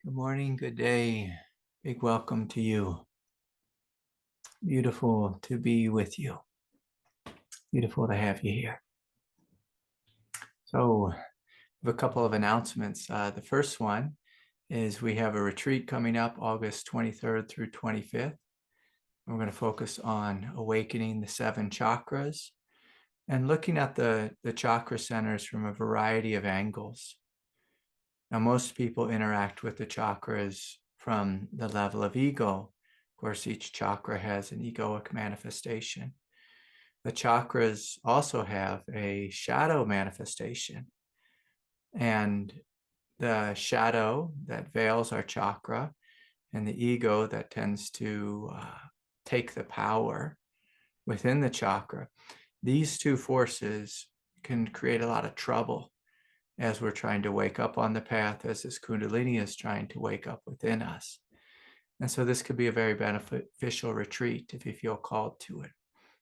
Good morning, good day. Big welcome to you. Beautiful to be with you. Beautiful to have you here. So, I have a couple of announcements. The first one is we have a retreat coming up August 23rd through 25th. We're going to focus on awakening the 7 chakras and looking at the chakra centers from a variety of angles. Now, most people interact with the chakras from the level of ego. Of course, each chakra has an egoic manifestation. The chakras also have a shadow manifestation. And the shadow that veils our chakra and the ego that tends to take the power within the chakra, these two forces can create a lot of trouble as we're trying to wake up on the path, as this Kundalini is trying to wake up within us. And so this could be a very beneficial retreat if you feel called to it.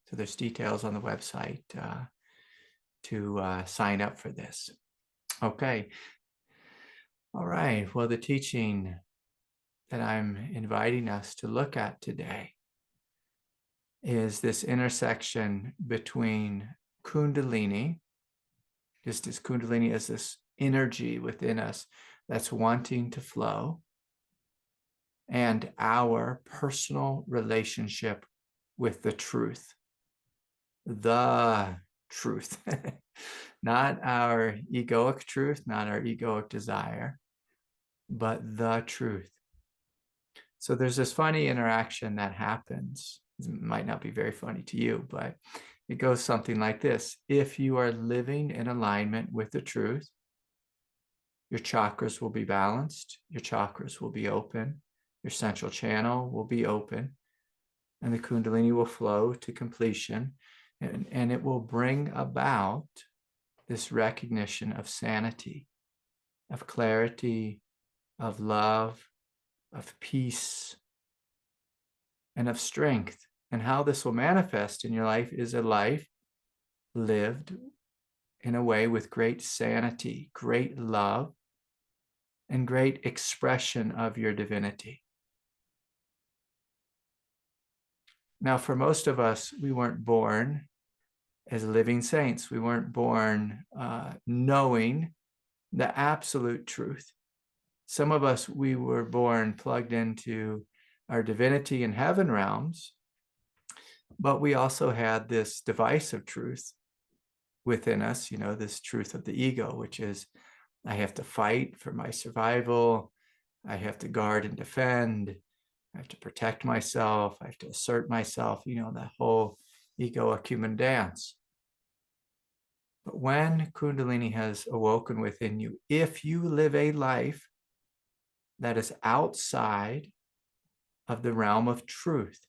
So there's details on the website to sign up for this. Okay. All right. Well, the teaching that I'm inviting us to look at today is this intersection between Kundalini, just as Kundalini is this energy within us that's wanting to flow, and our personal relationship with the truth. The truth, not our egoic truth, not our egoic desire, but the truth. So there's this funny interaction that happens. It might not be very funny to you, but it goes something like this. If you are living in alignment with the truth, your chakras will be balanced, your chakras will be open, your central channel will be open, and the Kundalini will flow to completion, and it will bring about this recognition of sanity, of clarity, of love, of peace, and of strength. And how this will manifest in your life is a life lived in a way with great sanity, great love, and great expression of your divinity. Now, for most of us, we weren't born as living saints. We weren't born knowing the absolute truth. Some of us, we were born plugged into our divinity in heaven realms, but we also had this device of truth within us, this truth of the ego, which is I have to fight for my survival. I have to guard and defend. I have to protect myself. I have to assert myself, that whole egoic human dance. But when Kundalini has awoken within you, if you live a life that is outside of the realm of truth,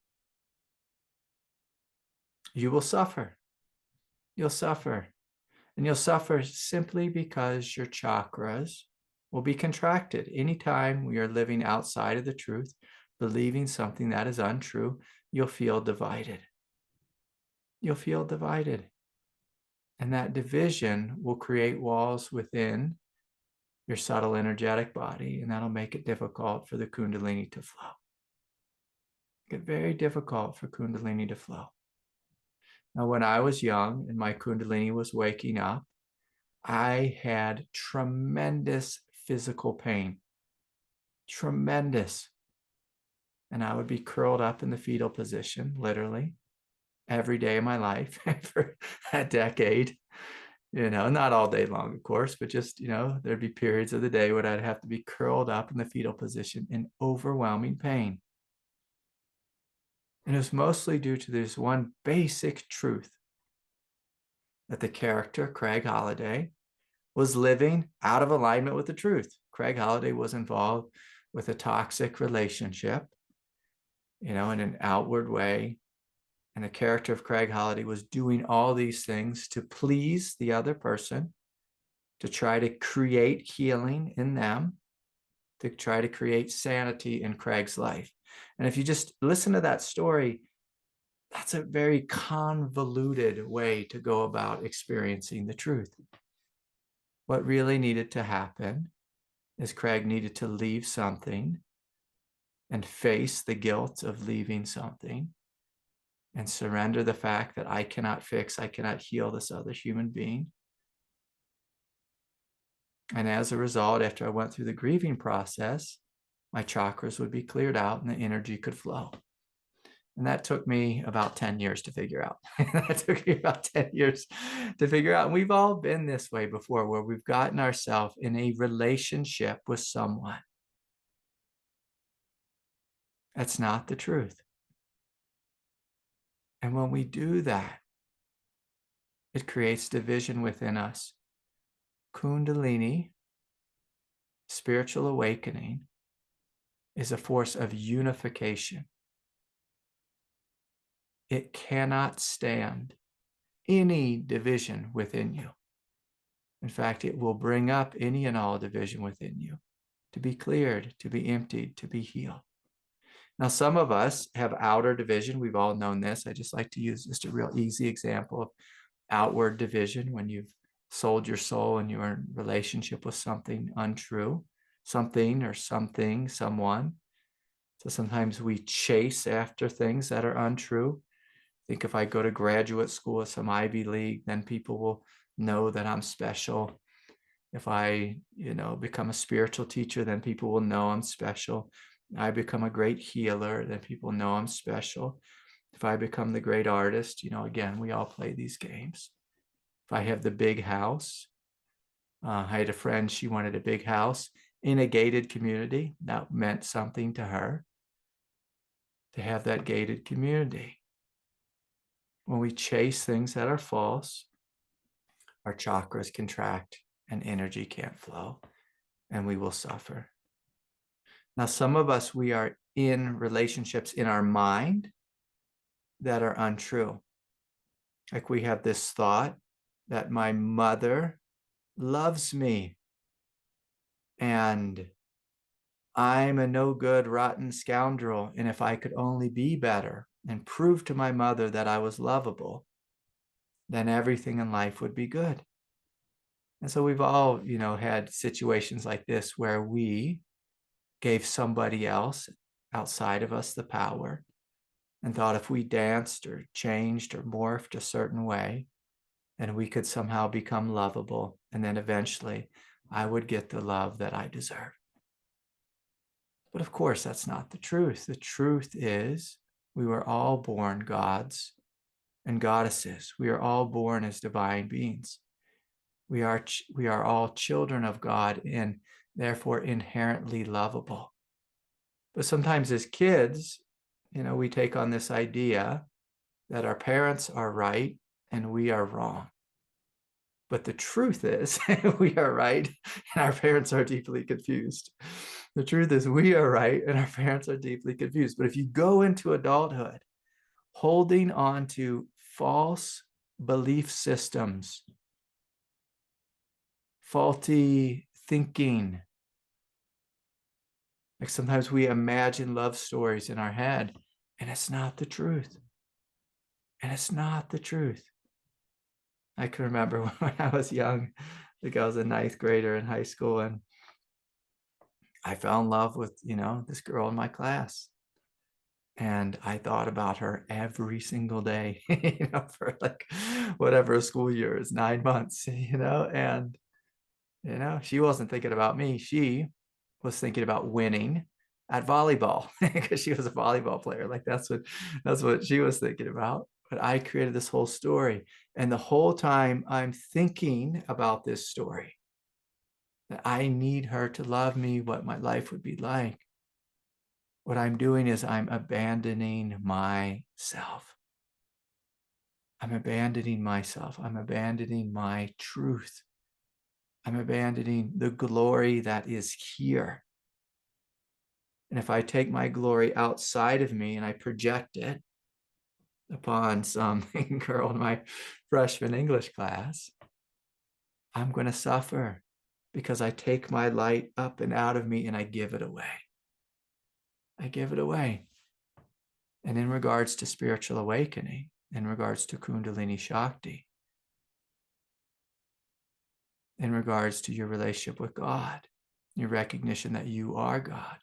you will suffer. You'll suffer. And you'll suffer simply because your chakras will be contracted. Anytime we are living outside of the truth, believing something that is untrue, you'll feel divided. You'll feel divided. And that division will create walls within your subtle energetic body, and that'll make it difficult for the Kundalini to flow. Get very difficult for Kundalini to flow. Now, when I was young and my Kundalini was waking up, I had tremendous physical pain. Tremendous. And I would be curled up in the fetal position, literally, every day of my life for a decade. Not all day long, of course, but just, there'd be periods of the day when I'd have to be curled up in the fetal position in overwhelming pain. And it was mostly due to this one basic truth that the character, Craig Holliday, was living out of alignment with the truth. Craig Holliday was involved with a toxic relationship, in an outward way. And the character of Craig Holliday was doing all these things to please the other person, to try to create healing in them, to try to create sanity in Craig's life. And if you just listen to that story, that's a very convoluted way to go about experiencing the truth. What really needed to happen is Craig needed to leave something and face the guilt of leaving something and surrender the fact that I cannot fix, I cannot heal this other human being. And as a result, after I went through the grieving process, my chakras would be cleared out and the energy could flow. And that took me about 10 years to figure out. That took me about 10 years to figure out. And we've all been this way before, where we've gotten ourselves in a relationship with someone. That's not the truth. And when we do that, it creates division within us. Kundalini, spiritual awakening, is a force of unification. It cannot stand any division within you. In fact, it will bring up any and all division within you to be cleared, to be emptied, to be healed. Now, some of us have outer division. We've all known this. I just like to use just a real easy example of outward division when you've sold your soul and you're in relationship with something untrue, something or something, someone. So sometimes we chase after things that are untrue. I think if I go to graduate school at some Ivy League, then people will know that I'm special. If I, become a spiritual teacher, then people will know I'm special. I become a great healer, then people know I'm special. If I become the great artist, again, we all play these games. If I have the big house, I had a friend, she wanted a big house in a gated community. That meant something to her to have that gated community. When we chase things that are false, our chakras contract and energy can't flow, and we will suffer. Now, some of us, we are in relationships in our mind that are untrue. Like we have this thought that my mother loves me and I'm a no good, rotten scoundrel. And if I could only be better and prove to my mother that I was lovable, then everything in life would be good. And so we've all, had situations like this where we gave somebody else outside of us the power and thought if we danced or changed or morphed a certain way, then we could somehow become lovable. And then eventually I would get the love that I deserve. But of course, that's not the truth. The truth is we were all born gods and goddesses. We are all born as divine beings. We are all children of God and therefore inherently lovable. But sometimes as kids, we take on this idea that our parents are right and we are wrong. But the truth is we are right and our parents are deeply confused. The truth is we are right and our parents are deeply confused. But if you go into adulthood holding on to false belief systems, faulty thinking, like sometimes we imagine love stories in our head and it's not the truth. And it's not the truth. I can remember when I was young, like I was a ninth grader in high school, and I fell in love with, this girl in my class. And I thought about her every single day, for like whatever a school year is, 9 months, and, she wasn't thinking about me. She was thinking about winning at volleyball because she was a volleyball player. Like that's what she was thinking about. But I created this whole story. And the whole time I'm thinking about this story, that I need her to love me, what my life would be like. What I'm doing is I'm abandoning myself. I'm abandoning myself. I'm abandoning my truth. I'm abandoning the glory that is here. And if I take my glory outside of me and I project it upon some girl in my freshman English class, I'm going to suffer because I take my light up and out of me and I give it away. I give it away. And in regards to spiritual awakening, in regards to Kundalini Shakti, in regards to your relationship with God, your recognition that you are God.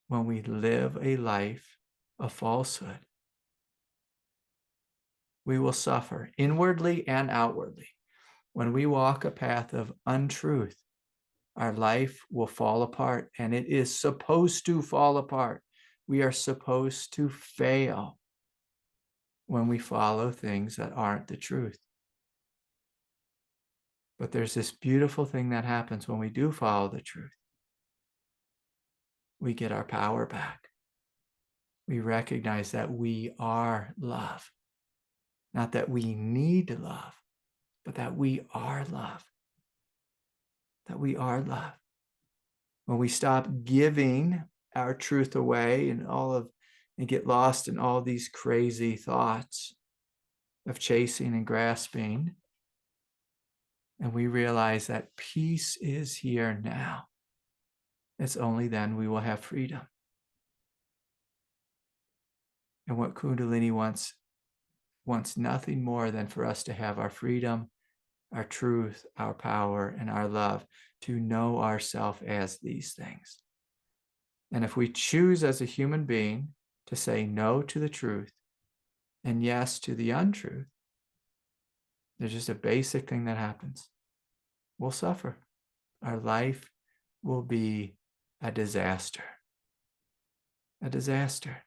When we live a life of falsehood, we will suffer inwardly and outwardly. When we walk a path of untruth, our life will fall apart, and it is supposed to fall apart. We are supposed to fail when we follow things that aren't the truth. But there's this beautiful thing that happens when we do follow the truth. We get our power back. We recognize that we are love. Not that we need love, but that we are love. That we are love. When we stop giving our truth away and get lost in all these crazy thoughts of chasing and grasping, and we realize that peace is here now, it's only then we will have freedom. And what Kundalini wants nothing more than for us to have our freedom, our truth, our power, and our love, to know ourselves as these things. And if we choose as a human being to say no to the truth and yes to the untruth, there's just a basic thing that happens. We'll suffer. Our life will be a disaster. A disaster.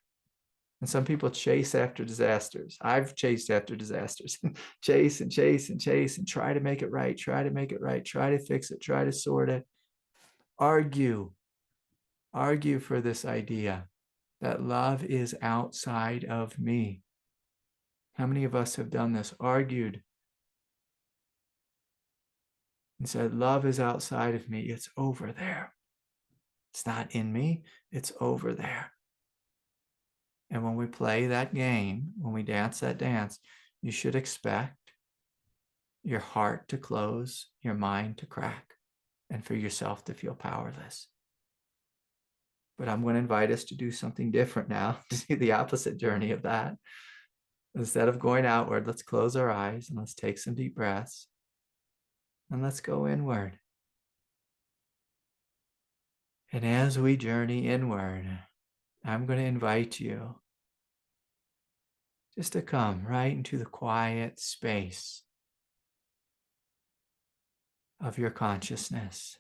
And some people chase after disasters. I've chased after disasters. Chase and chase and chase and try to make it right, try to make it right, try to fix it, try to sort it. Argue for this idea that love is outside of me. How many of us have done this? Argued and said, love is outside of me. It's over there. It's not in me. It's over there. And when we play that game, when we dance that dance, you should expect your heart to close, your mind to crack, and for yourself to feel powerless. But I'm going to invite us to do something different now, to see the opposite journey of that. Instead of going outward, let's close our eyes and let's take some deep breaths. And let's go inward. And as we journey inward, I'm going to invite you just to come right into the quiet space of your consciousness.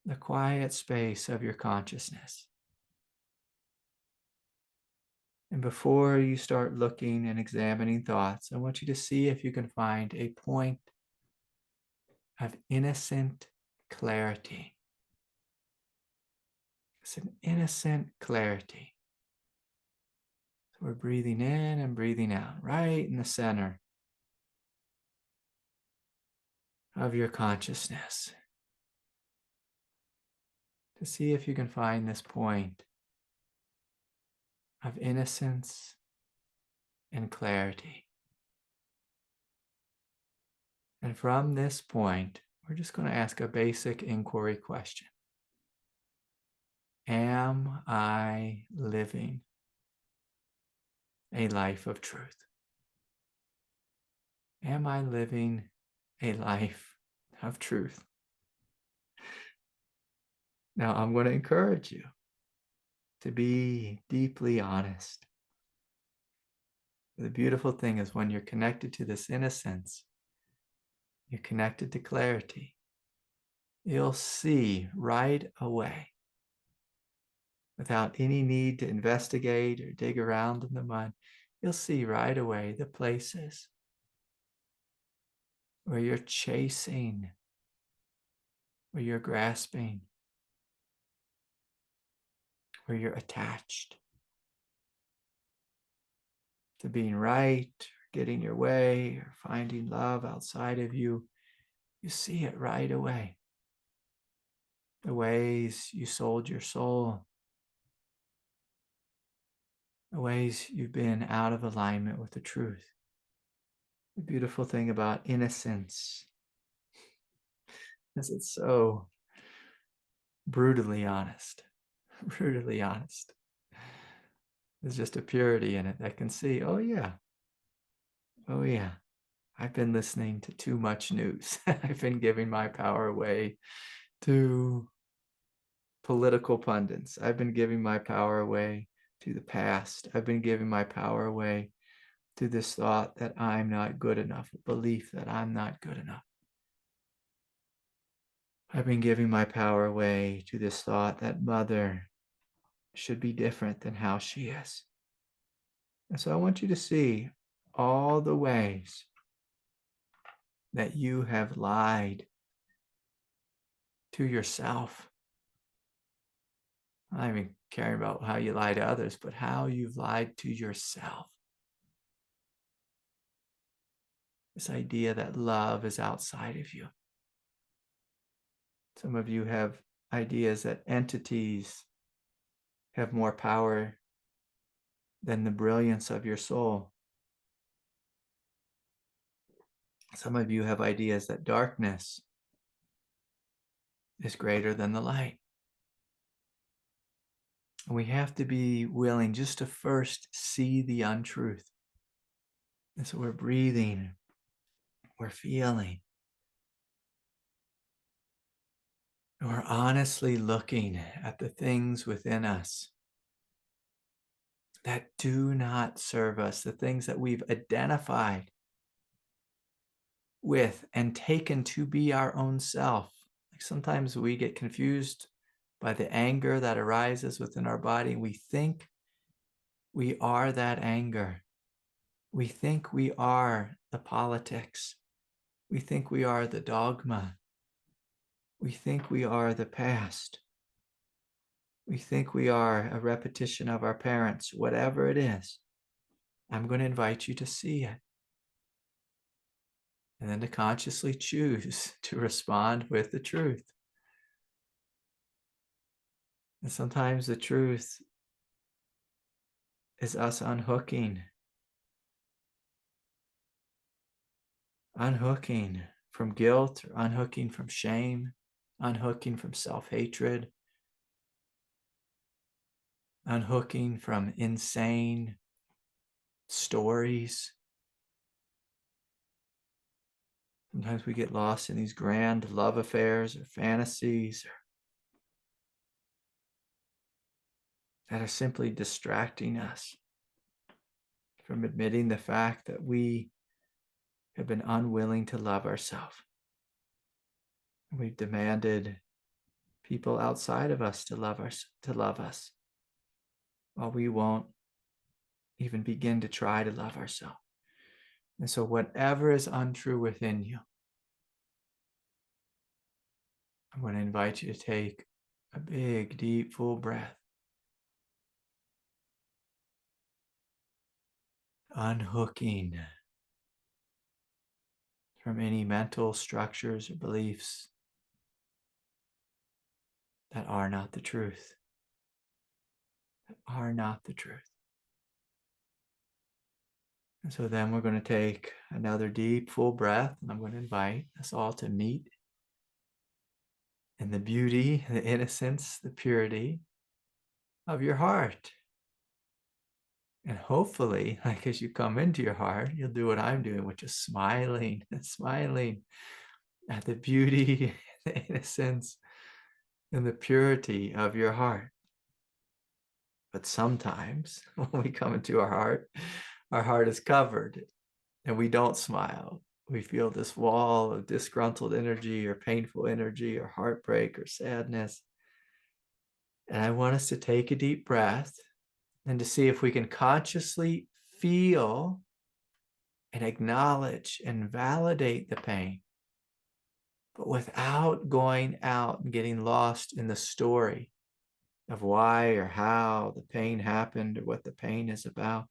The quiet space of your consciousness. And before you start looking and examining thoughts, I want you to see if you can find a point of innocent clarity. It's an innocent clarity. So we're breathing in and breathing out, right in the center of your consciousness. To see if you can find this point of innocence and clarity. And from this point, we're just going to ask a basic inquiry question. Am I living a life of truth? Am I living a life of truth? Now, I'm going to encourage you to be deeply honest. The beautiful thing is when you're connected to this innocence, you're connected to clarity, you'll see right away, without any need to investigate or dig around in the mud, you'll see right away the places where you're chasing, where you're grasping, where you're attached to being right, or getting your way, or finding love outside of you. You see it right away. The ways you sold your soul, the ways you've been out of alignment with the truth. The beautiful thing about innocence is it's so brutally honest. Brutally honest. There's just a purity in it that can see, oh yeah, I've been listening to too much news. I've been giving my power away to political pundits. I've been giving my power away to the past. I've been giving my power away to this thought that I'm not good enough, a belief that I'm not good enough. I've been giving my power away to this thought that mother should be different than how she is. And so I want you to see all the ways that you have lied to yourself. I'm not even caring about how you lie to others, but how you've lied to yourself. This idea that love is outside of you. Some of you have ideas that entities have more power than the brilliance of your soul. Some of you have ideas that darkness is greater than the light. And we have to be willing just to first see the untruth. And so we're breathing, we're feeling, and we're honestly looking at the things within us that do not serve us, the things that we've identified with and taken to be our own self. Like sometimes we get confused by the anger that arises within our body. We think we are that anger. We think we are the politics. We think we are the dogma. We think we are the past. We think we are a repetition of our parents, whatever it is. I'm going to invite you to see it. And then to consciously choose to respond with the truth. And sometimes the truth is us unhooking from guilt, or unhooking from shame, unhooking from self-hatred, unhooking from insane stories. Sometimes we get lost in these grand love affairs or fantasies that are simply distracting us from admitting the fact that we have been unwilling to love ourselves. We've demanded people outside of us to love us, while we won't even begin to try to love ourselves. And so whatever is untrue within you, I'm going to invite you to take a big, deep, full breath. Unhooking from any mental structures or beliefs that are not the truth. That are not the truth. And so then we're going to take another deep, full breath, and I'm going to invite us all to meet in the beauty, the innocence, the purity of your heart. And hopefully, like as you come into your heart, you'll do what I'm doing, which is smiling and smiling at the beauty, the innocence, and the purity of your heart. But sometimes when we come into our heart is covered and we don't smile. We feel this wall of disgruntled energy or painful energy or heartbreak or sadness. And I want us to take a deep breath and to see if we can consciously feel and acknowledge and validate the pain, but without going out and getting lost in the story of why or how the pain happened or what the pain is about.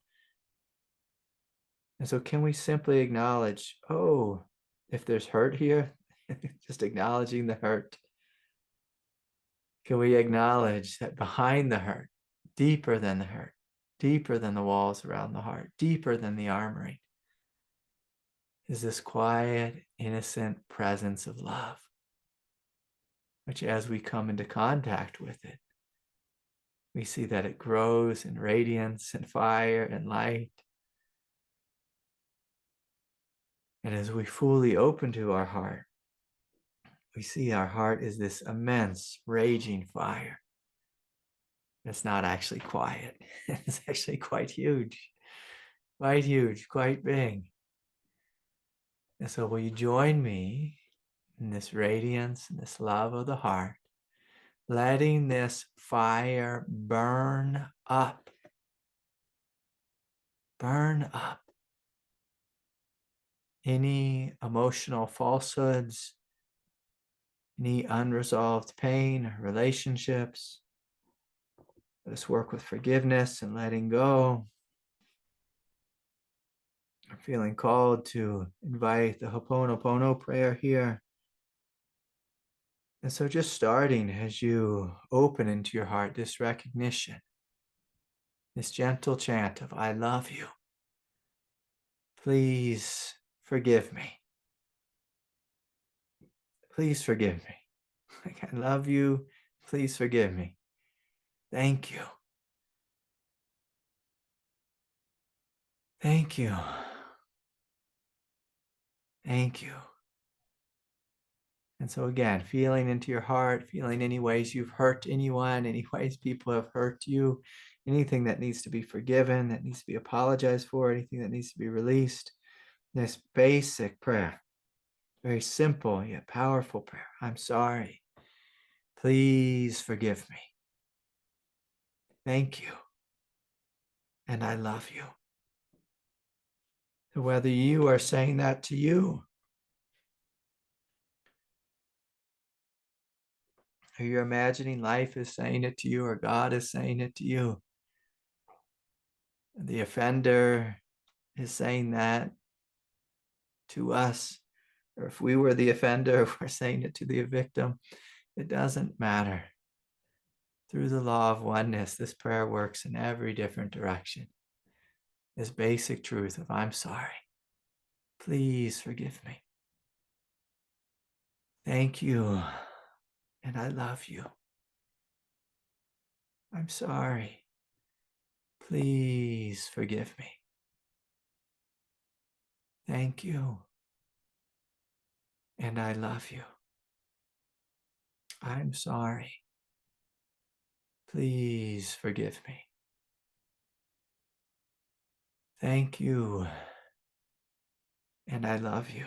And so can we simply acknowledge, oh, if there's hurt here, just acknowledging the hurt. Can we acknowledge that behind the hurt, deeper than the hurt, deeper than the walls around the heart, deeper than the armory, is this quiet, innocent presence of love, which as we come into contact with it, we see that it grows in radiance and fire and light. And as we fully open to our heart, we see our heart is this immense, raging fire. It's not actually quiet. It's actually quite huge, quite big. And so will you join me in this radiance and this love of the heart, letting this fire burn up any emotional falsehoods, any unresolved pain or relationships. Let us work with forgiveness and letting go. I'm feeling called to invite the Ho'oponopono prayer here. And so just starting as you open into your heart this recognition, this gentle chant of I love you. Please forgive me. Please forgive me. Like, I love you. Please forgive me. Thank you. Thank you. Thank you. And so again, feeling into your heart, feeling any ways you've hurt anyone, any ways people have hurt you, anything that needs to be forgiven, that needs to be apologized for, anything that needs to be released. This basic prayer, very simple yet powerful prayer. I'm sorry. Please forgive me. Thank you. And I love you. So whether you are saying that to you, or you're imagining life is saying it to you, or God is saying it to you, the offender is saying that to us, or if we were the offender, we're saying it to the victim, it doesn't matter. Through the law of oneness, this prayer works in every different direction. This basic truth of I'm sorry. Please forgive me. Thank you. And I love you. I'm sorry. Please forgive me. Thank you. And I love you. I'm sorry. Please forgive me. Thank you. And I love you.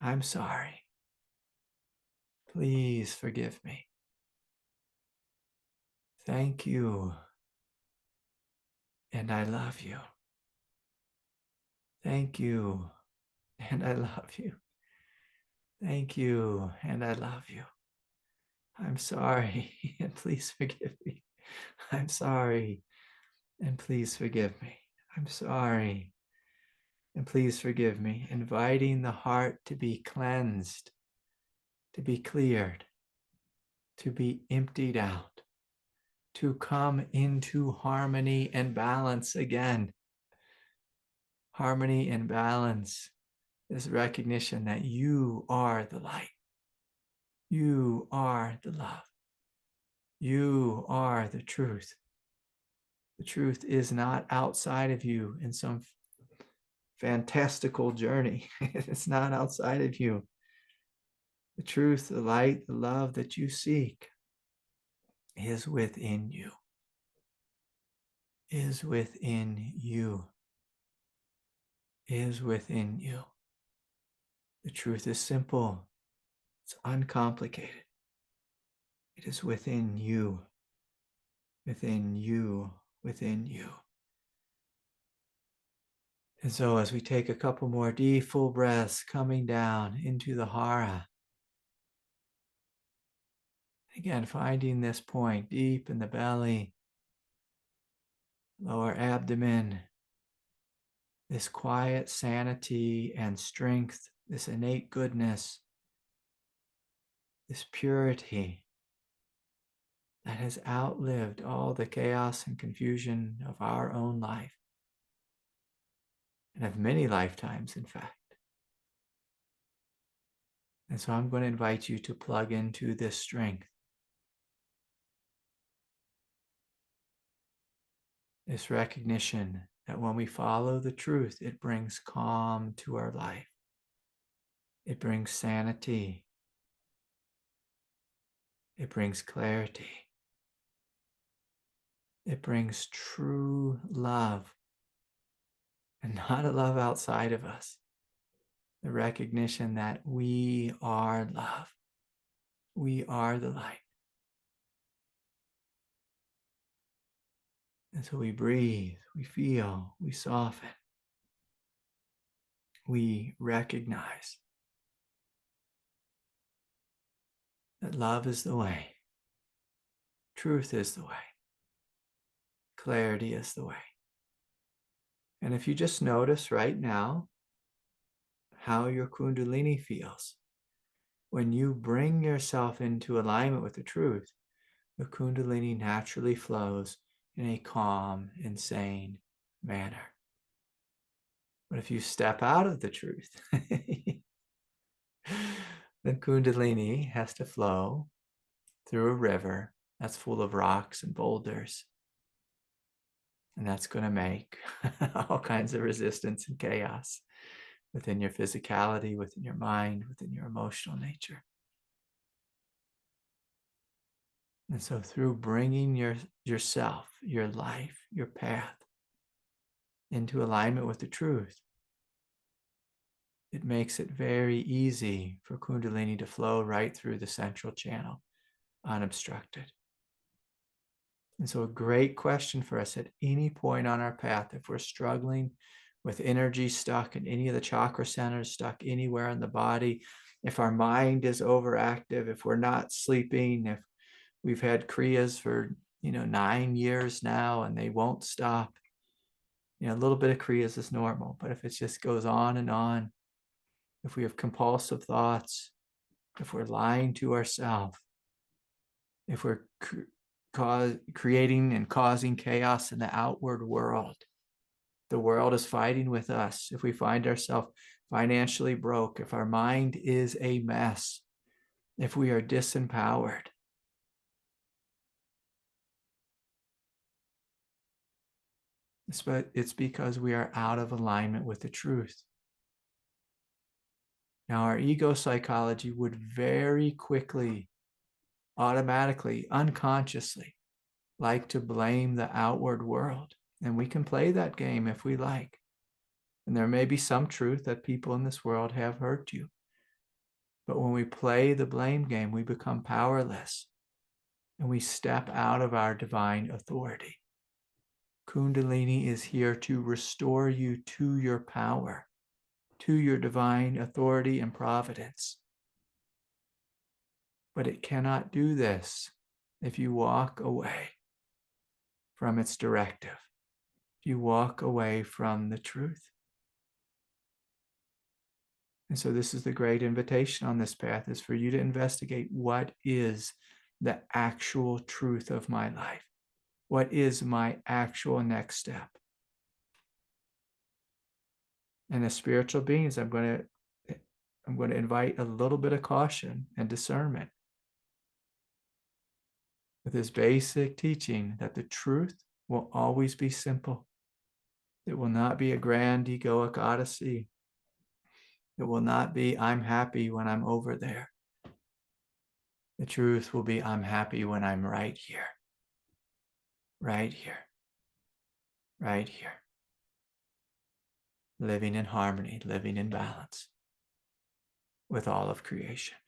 I'm sorry. Please forgive me. Thank you. And I love you. Thank you. And I love you. Thank you. And I love you. I'm sorry. And please forgive me. I'm sorry. And please forgive me. I'm sorry. And please forgive me. Inviting the heart to be cleansed, to be cleared, to be emptied out, to come into harmony and balance again. Harmony and balance is recognition that you are the light. You are the love. You are the truth. The truth is not outside of you in some fantastical journey. It's not outside of you. The truth, the light, the love that you seek is within you. Is within you. Is within you. The truth is simple. It's uncomplicated. It is within you. Within you. Within you. And so as we take a couple more deep, full breaths coming down into the hara, again, finding this point deep in the belly, lower abdomen, this quiet sanity and strength, this innate goodness, this purity that has outlived all the chaos and confusion of our own life, and of many lifetimes, in fact. And so I'm going to invite you to plug into this strength, this recognition that when we follow the truth, it brings calm to our life. It brings sanity. It brings clarity. It brings true love, and not a love outside of us. The recognition that we are love. We are the light. And so we breathe, we feel, we soften. We recognize that love is the way. Truth is the way. Clarity is the way. And if you just notice right now how your Kundalini feels, when you bring yourself into alignment with the truth, the Kundalini naturally flows in a calm and sane manner. But if you step out of the truth, then Kundalini has to flow through a river that's full of rocks and boulders. And that's going to make all kinds of resistance and chaos within your physicality, within your mind, within your emotional nature. And so through bringing yourself, your life, your path into alignment with the truth, it makes it very easy for Kundalini to flow right through the central channel, unobstructed. And so a great question for us at any point on our path, if we're struggling with energy stuck in any of the chakra centers, stuck anywhere in the body, if our mind is overactive, if we're not sleeping, if we've had kriyas for 9 years now and they won't stop, a little bit of kriyas is normal, but if it just goes on and on, if we have compulsive thoughts, if we're lying to ourselves, if we're creating and causing chaos in the outward world, the world is fighting with us. If we find ourselves financially broke, if our mind is a mess, if we are disempowered, it's because we are out of alignment with the truth. Now, our ego psychology would very quickly, automatically, unconsciously like to blame the outward world. And we can play that game if we like. And there may be some truth that people in this world have hurt you. But when we play the blame game, we become powerless and we step out of our divine authority. Kundalini is here to restore you to your power, to your divine authority and providence. But it cannot do this if you walk away from its directive, if you walk away from the truth. And so this is the great invitation on this path, is for you to investigate what is the actual truth of my life. What is my actual next step? And as spiritual beings, I'm going to invite a little bit of caution and discernment with this basic teaching that the truth will always be simple. It will not be a grand egoic odyssey. It will not be, I'm happy when I'm over there. The truth will be, I'm happy when I'm right here, right here, right here. Living in harmony, living in balance with all of creation.